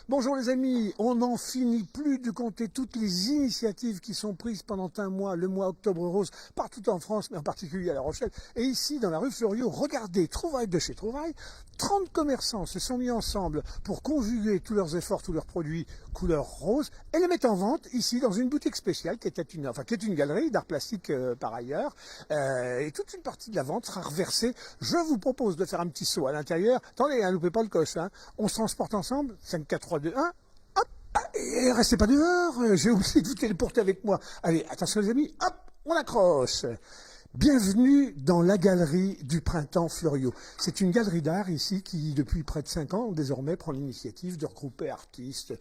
Bonjour les amis, on n'en finit plus de compter toutes les initiatives qui sont prises pendant un mois, le mois Octobre Rose, partout en France, mais en particulier à La Rochelle. Et ici, dans la rue Fleuriot, regardez, Trouvailles de chez Trouvailles, 30 commerçants se sont mis ensemble pour conjuguer tous leurs efforts, tous leurs produits couleur rose, et les mettre en vente ici, dans une boutique spéciale, qui est une galerie d'art plastique par ailleurs. Et toute une partie de la vente sera reversée. Je vous propose de faire un petit saut à l'intérieur. Attendez, hein, loupez pas le coche, hein. On se transporte ensemble, 5, 4, 3, 2, 1. Hop, et restez pas dehors, j'ai oublié de vous téléporter avec moi. Allez, attention les amis, hop, on accroche. Bienvenue dans la galerie du Printemps Fleuriot. C'est une galerie d'art ici qui, depuis près de 5 ans, désormais prend l'initiative de regrouper artistes,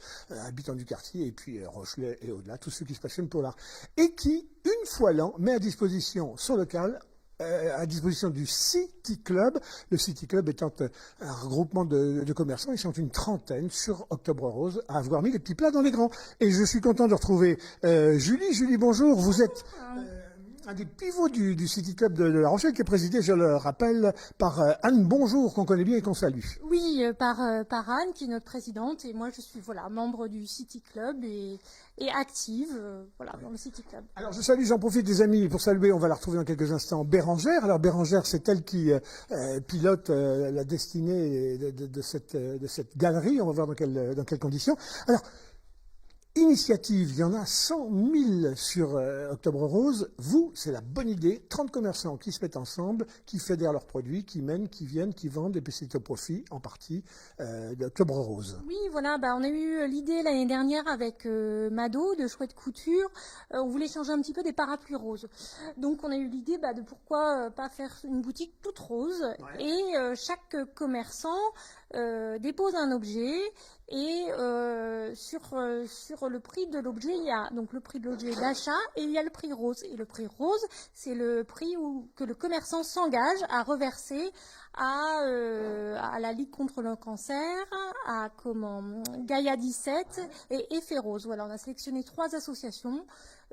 habitants du quartier et puis Rochelais et au-delà, tous ceux qui se passionnent pour l'art. Et qui, une fois l'an, met à disposition son local à disposition du City Club. Le City Club étant un regroupement de commerçants. Ils sont une trentaine sur Octobre Rose à avoir mis les petits plats dans les grands. Et je suis content de retrouver Julie. Julie, bonjour. Vous êtes un des pivots du City Club de La Rochelle, qui est présidé, je le rappelle, par Anne Bonjour, qu'on connaît bien et qu'on salue. Oui, par Anne, qui est notre présidente, et moi je suis membre du City Club et active dans le City Club. Alors je salue, j'en profite des amis pour saluer, on va la retrouver dans quelques instants, Bérangère. Alors Bérangère, c'est elle qui pilote la destinée de cette galerie. On va voir dans quelles conditions. Alors, initiative, il y en a 100 000 sur Octobre Rose. Vous, c'est la bonne idée. 30 commerçants qui se mettent ensemble, qui fédèrent leurs produits, qui mènent, qui viennent, qui vendent, et puis c'est au profit, en partie, d'Octobre Rose. Oui, voilà, on a eu l'idée l'année dernière avec Mado de Chouette Couture. On voulait changer un petit peu des parapluies roses. Donc on a eu l'idée de pourquoi pas faire une boutique toute rose. Ouais. Et chaque commerçant dépose un objet et sur le prix de l'objet, il y a donc le prix de l'objet d'achat et il y a le prix rose. Et le prix rose, c'est le prix que le commerçant s'engage à reverser à la Ligue contre le cancer, à Gaïa 17 et Effet Rose. Voilà, on a sélectionné 3 associations.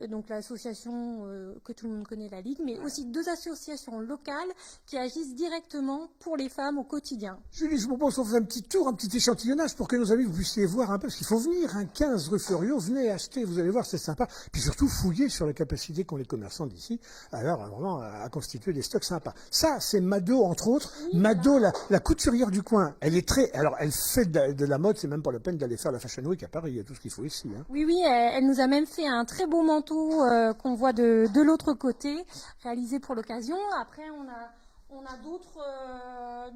Donc l'association que tout le monde connaît, la Ligue, mais aussi 2 associations locales qui agissent directement pour les femmes au quotidien. Julie, je vous propose qu'on fasse un petit tour, un petit échantillonnage pour que nos amis vous puissiez voir un peu, parce qu'il faut venir, 15 rue Fleuriot, venez acheter, vous allez voir, c'est sympa. Puis surtout, fouiller sur la capacité qu'ont les commerçants d'ici, alors vraiment à constituer des stocks sympas. Ça, c'est Mado, entre autres. Oui, Mado, la couturière du coin, elle est alors elle fait de la mode, c'est même pas la peine d'aller faire la Fashion Week à Paris, il y a tout ce qu'il faut ici. Hein. Oui, elle nous a même fait un très beau manteau qu'on voit de l'autre côté, réalisé pour l'occasion. Après, on a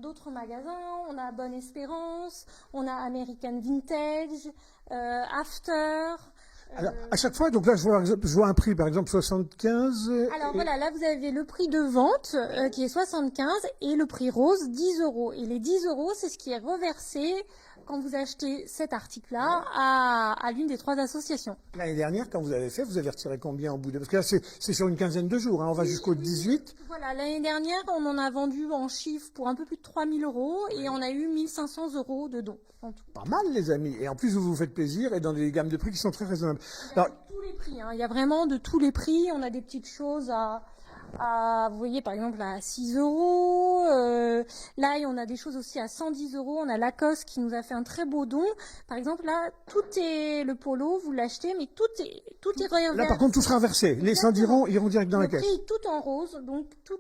d'autres magasins, on a Bonne Espérance, on a American Vintage, After. Alors, à chaque fois, donc là, je vois un prix, par exemple, 75. Alors voilà, là, vous avez le prix de vente qui est 75 et le prix rose, 10 €. Et les 10 €, c'est ce qui est reversé quand vous achetez cet article-là à l'une des 3 associations. L'année dernière, quand vous avez fait, vous avez retiré combien au bout de... Parce que là, c'est sur une quinzaine de jours, hein, on va jusqu'au 18. Voilà, l'année dernière, on en a vendu en chiffres pour un peu plus de 3 000 € et on a eu 1 500 € de dons en tout. Pas mal, les amis. Et en plus, vous vous faites plaisir et dans des gammes de prix qui sont très raisonnables. Alors, tous les prix, hein. Il y a vraiment de tous les prix. On a des petites choses vous voyez, par exemple, à 6 €. Là, on a des choses aussi à 110 €. On a Lacoste qui nous a fait un très beau don. Par exemple, là, tout est le polo, vous l'achetez, mais tout est reversé. Là, par contre, tout sera versé. Les 110 € iront direct dans la caisse. Le prix tout en rose, donc tout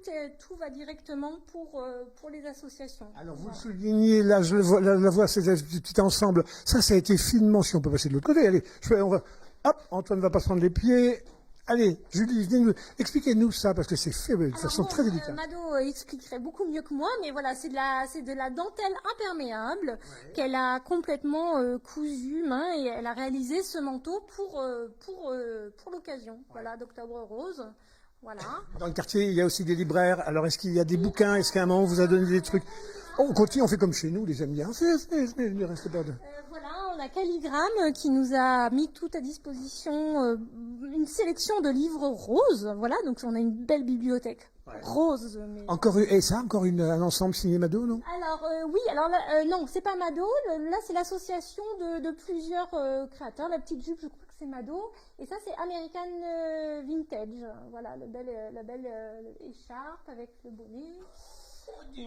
va directement pour les associations. Alors, vous le soulignez, là, je la vois, c'est un petit ensemble. Ça a été finement, si on peut passer de l'autre côté. Allez, hop, Antoine va pas se prendre les pieds. Allez, Julie, expliquez-nous ça, parce que c'est fait de façon très délicate. Mado expliquerait beaucoup mieux que moi, mais voilà, c'est de la dentelle imperméable qu'elle a complètement cousu main et elle a réalisé ce manteau pour l'occasion, voilà, d'Octobre Rose. Voilà. Dans le quartier, il y a aussi des libraires. Alors, est-ce qu'il y a des bouquins? Est-ce qu'à un moment, on vous a donné des trucs? On continue, on fait comme chez nous, les amis. Ne restez pas de... Voilà, on a Calligramme qui nous a mis tout à disposition, une sélection de livres roses. Voilà, donc on a une belle bibliothèque rose. Mais... Encore un ensemble signé Mado, non? Alors oui, alors là, non, c'est pas Mado. Là, c'est l'association de plusieurs créateurs. La petite jupe, je crois que c'est Mado, et ça c'est American Vintage. Voilà, la belle écharpe avec le bonnet.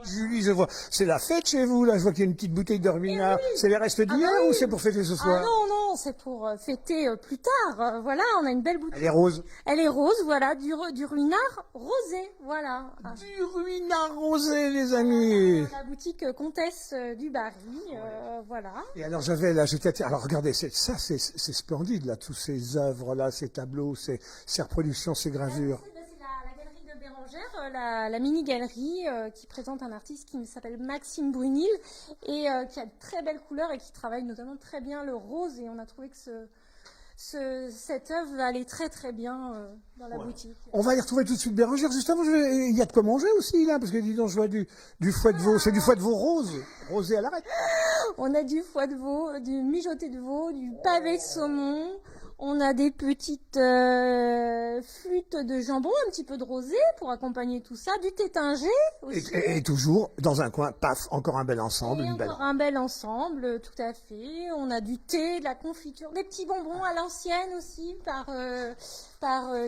Julie, je vois, c'est la fête chez vous, là, je vois qu'il y a une petite bouteille de ruinard. C'est les restes d'hier bah oui. ou c'est pour fêter ce soir? Ah non, c'est pour fêter plus tard. Voilà, on a une belle bouteille. Elle est rose. Elle est rose, voilà, du ruinard rosé, voilà. Du ruinard rosé, les amis. La boutique Comtesse du Barry, voilà. Et alors alors regardez, c'est splendide, là, tous ces œuvres-là, ces tableaux, ces reproductions, ces gravures. C'est la galerie de Bérengère, la mini-galerie qui présente un artiste qui s'appelle Maxime Brunil et qui a de très belles couleurs et qui travaille notamment très bien le rose. Et on a trouvé que cette œuvre allait très très bien dans la boutique. On va y retrouver tout de suite Bérengère. Justement, il y a de quoi manger aussi, là, parce que dis donc, je vois du foie de veau. C'est du foie de veau rose, rosé à l'arête. On a du foie de veau, du mijoté de veau, du pavé de saumon. On a des petites flûtes de jambon, un petit peu de rosé pour accompagner tout ça, du tétingé aussi. Et toujours, dans un coin, paf, encore un bel ensemble. Encore un bel ensemble, tout à fait. On a du thé, de la confiture, des petits bonbons à l'ancienne aussi, par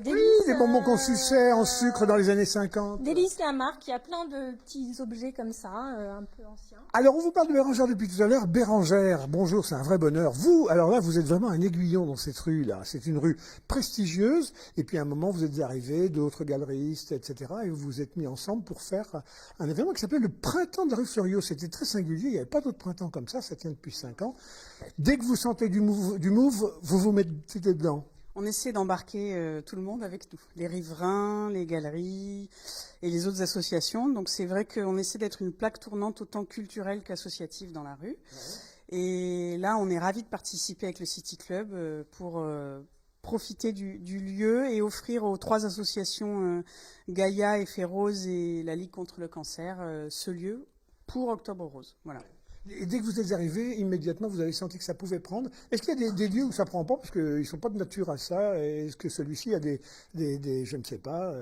Délice. Oui, des bonbons qu'on suçait en sucre dans les années 50. Délice la marque, il y a plein de petits objets comme ça, un peu anciens. Alors, on vous parle de Bérengère depuis tout à l'heure. Bérengère, bonjour, c'est un vrai bonheur. Vous, alors là, vous êtes vraiment un aiguillon dans cette rue-là. C'est une rue prestigieuse. Et puis, à un moment, vous êtes arrivés, d'autres galeristes, etc. Et vous vous êtes mis ensemble pour faire un événement qui s'appelait le Printemps de la rue Fleuriot. C'était très singulier. Il n'y avait pas d'autre printemps comme ça tient depuis 5 ans. Dès que vous sentez du move, vous vous mettez dedans. On essaie d'embarquer tout le monde avec nous, les riverains, les galeries et les autres associations. Donc c'est vrai qu'on essaie d'être une plaque tournante autant culturelle qu'associative dans la rue. Ouais. Et là, on est ravis de participer avec le City Club pour profiter du lieu et offrir aux 3 associations Gaïa, Effet Rose et la Ligue contre le cancer ce lieu pour Octobre Rose. Voilà. Et dès que vous êtes arrivé, immédiatement, vous avez senti que ça pouvait prendre. Est-ce qu'il y a des lieux où ça prend pas, parce qu'ils sont pas de nature à ça? Est-ce que celui-ci a des je ne sais pas,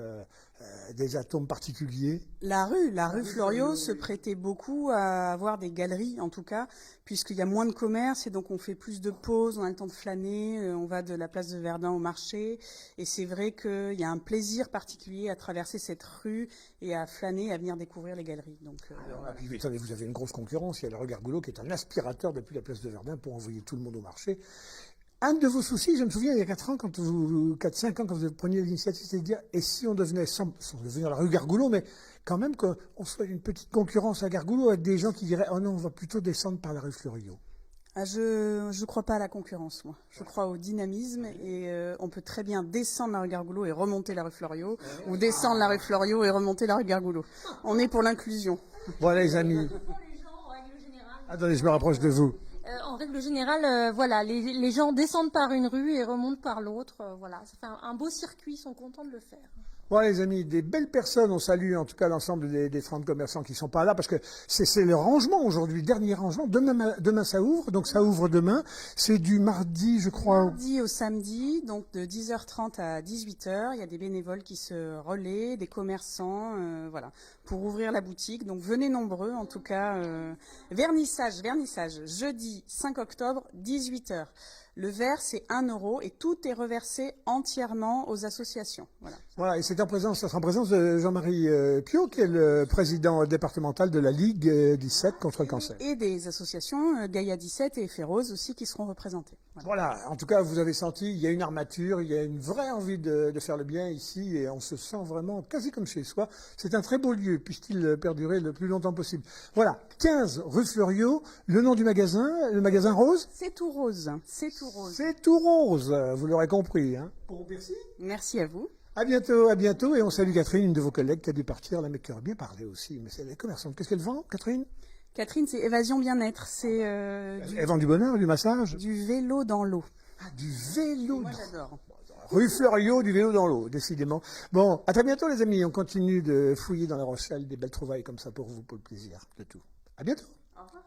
des atomes particuliers? La rue Fleuriot se prêtait beaucoup à avoir des galeries, en tout cas, puisqu'il y a moins de commerce et donc on fait plus de pauses, on a le temps de flâner, on va de la place de Verdun au marché. Et c'est vrai qu'il y a un plaisir particulier à traverser cette rue et à flâner, à venir découvrir les galeries. Donc, puis, attendez, vous avez une grosse concurrence. Il y a le Regard Goulot qui est un aspirateur depuis la place de Verdun pour envoyer tout le monde au marché. Un de vos soucis, je me souviens, il y a 4 ans, 4-5 ans, quand vous preniez l'initiative, c'était de dire, et si on devenait, sans devenir la rue Gargoulot, mais quand même qu'on soit une petite concurrence à Gargoulot avec des gens qui diraient, oh non, on va plutôt descendre par la rue Fleuriot. Je crois pas à la concurrence, moi. Je crois au dynamisme et on peut très bien descendre la rue Gargoulot et remonter la rue Fleuriot, ou descendre la rue Fleuriot et remonter la rue Gargoulot. On est pour l'inclusion. Voilà les amis. Attendez, je me rapproche de vous. En règle générale, voilà, les gens descendent par une rue et remontent par l'autre. Voilà, ça fait un beau circuit, ils sont contents de le faire. Voilà les amis, des belles personnes, on salue en tout cas l'ensemble des 30 commerçants qui sont pas là parce que c'est le rangement aujourd'hui, dernier rangement, demain ça ouvre, donc ça ouvre demain, c'est du mardi je crois. Mardi au samedi, donc de 10h30 à 18h, il y a des bénévoles qui se relaient, des commerçants, voilà, pour ouvrir la boutique, donc venez nombreux en tout cas, vernissage, jeudi 5 octobre, 18h. Le verre, c'est 1 € et tout est reversé entièrement aux associations. Voilà, et ça sera en présence de Jean-Marie Piot, qui est le président départemental de la Ligue 17 contre le cancer. Et des associations, Gaïa 17 et Effet Rose aussi, qui seront représentées. Voilà, en tout cas, vous avez senti, il y a une armature, il y a une vraie envie de faire le bien ici, et on se sent vraiment quasi comme chez soi. C'est un très beau lieu, puisse-t-il perdurer le plus longtemps possible. Voilà, 15 rue Fleuriot, le nom du magasin, le magasin Rose? C'est tout rose, c'est tout rose. C'est tout rose, vous l'aurez compris. Hein. Bon, merci à vous. À bientôt, et on salue Catherine, une de vos collègues qui a dû partir, là, mais qui aurait bien parlé aussi, mais c'est la commerçante. Qu'est-ce qu'elle vend, Catherine? Catherine, c'est Évasion Bien-être, c'est... Elle vend du bonheur, du massage? Du vélo dans l'eau. Ah, du vélo Moi, j'adore. Rue Fleuriot, du vélo dans l'eau, décidément. Bon, à très bientôt les amis, on continue de fouiller dans la Rochelle des belles trouvailles comme ça pour vous, pour le plaisir de tout. À bientôt. Au revoir.